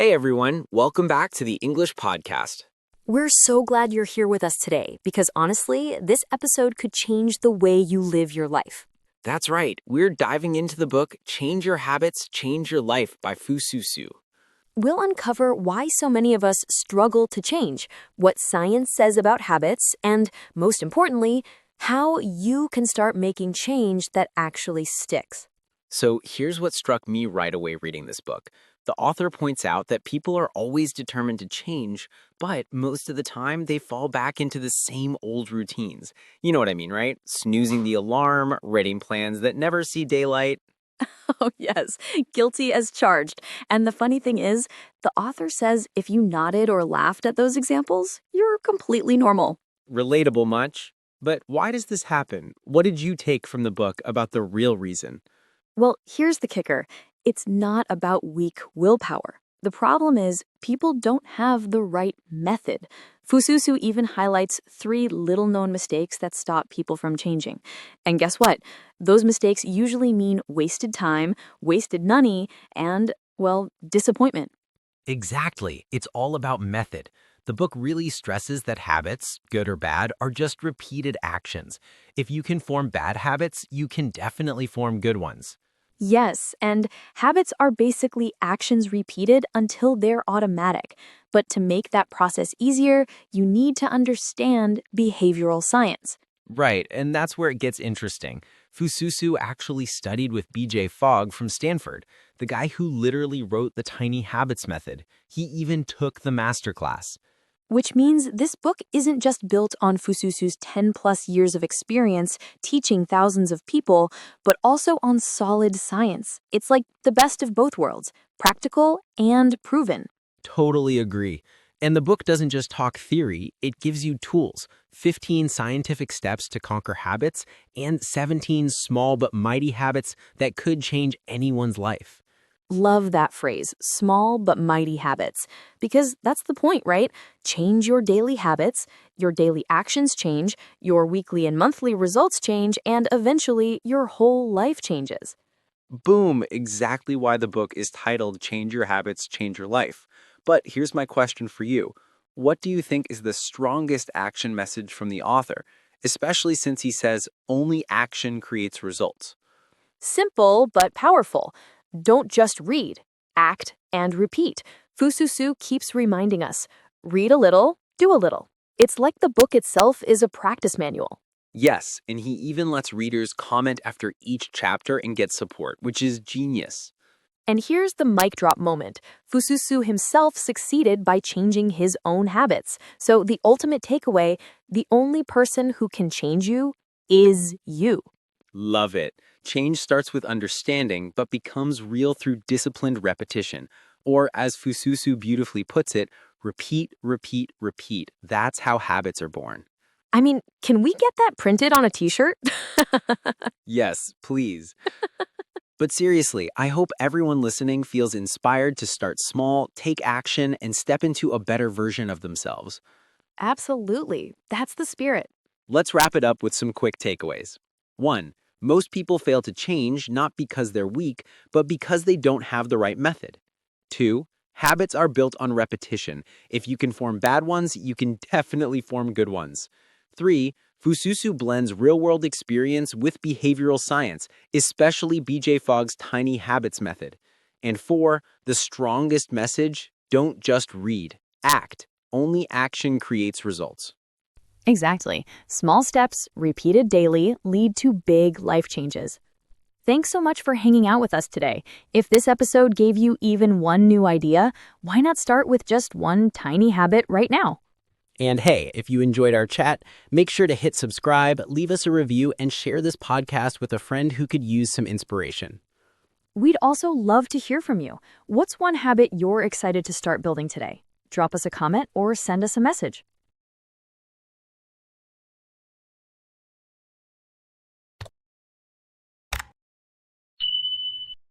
Hey everyone, welcome back to the English podcast. We're so glad you're here with us today because honestly, this episode could change the way you live your life. That's right, we're diving into the book Change Your Habits, Change Your Life by Fususu. We'll uncover why so many of us struggle to change, what science says about habits, and most importantly, how you can start making change that actually sticks. So here's what struck me right away reading this book. The author points out that people are always determined to change, but most of the time they fall back into the same old routines. You know what I mean, right? Snoozing the alarm, writing plans that never see daylight. Oh, yes, guilty as charged. And the funny thing is, the author says if you nodded or laughed at those examples, you're completely normal. Relatable much? But why does this happen? What did you take from the book about the real reason? Well, here's the kicker. It's not about weak willpower. The problem is people don't have the right method. Fususu even highlights 3 little-known mistakes that stop people from changing. And guess what? Those mistakes usually mean wasted time, wasted money, and, well, disappointment. Exactly. It's all about method. The book really stresses that habits, good or bad, are just repeated actions. If you can form bad habits, you can definitely form good ones. Yes, and habits are basically actions repeated until they're automatic. But to make that process easier, you need to understand behavioral science. Right, and that's where it gets interesting. Fususu actually studied with B.J. Fogg from Stanford, the guy who literally wrote the Tiny Habits method. He even took the masterclass. Which means this book isn't just built on Fususu's 10-plus years of experience teaching thousands of people, but also on solid science. It's like the best of both worlds, practical and proven. Totally agree. And the book doesn't just talk theory, it gives you tools, 15 scientific steps to conquer habits, and 17 small but mighty habits that could change anyone's life. Love that phrase, small but mighty habits, because that's the point, right? Change your daily habits, your daily actions change, your weekly and monthly results change, and eventually your whole life changes. Boom, exactly why the book is titled Change Your Habits, Change Your Life. But here's my question for you. What do you think is the strongest action message from the author, especially since he says only action creates results? Simple but powerful. Don't just read, act, and repeat. Fususu keeps reminding us, read a little, do a little. It's like the book itself is a practice manual. Yes, and he even lets readers comment after each chapter and get support, which is genius. And here's the mic drop moment. Fususu himself succeeded by changing his own habits. So the ultimate takeaway, the only person who can change you is you. Love it. Change starts with understanding, but becomes real through disciplined repetition. Or, as Fususu beautifully puts it, repeat, repeat, repeat. That's how habits are born. I mean, can we get that printed on a t-shirt? Yes, please. But seriously, I hope everyone listening feels inspired to start small, take action, and step into a better version of themselves. Absolutely. That's the spirit. Let's wrap it up with some quick takeaways. 1. Most people fail to change not because they're weak, but because they don't have the right method. 2. Habits are built on repetition. If you can form bad ones, you can definitely form good ones. 3. Fususu blends real-world experience with behavioral science, especially B.J. Fogg's Tiny Habits method. And 4. The strongest message, don't just read, act. Only action creates results. Exactly. Small steps, repeated daily, lead to big life changes. Thanks so much for hanging out with us today. If this episode gave you even one new idea, why not start with just one tiny habit right now? And hey, if you enjoyed our chat, make sure to hit subscribe, leave us a review, and share this podcast with a friend who could use some inspiration. We'd also love to hear from you. What's one habit you're excited to start building today? Drop us a comment or send us a message.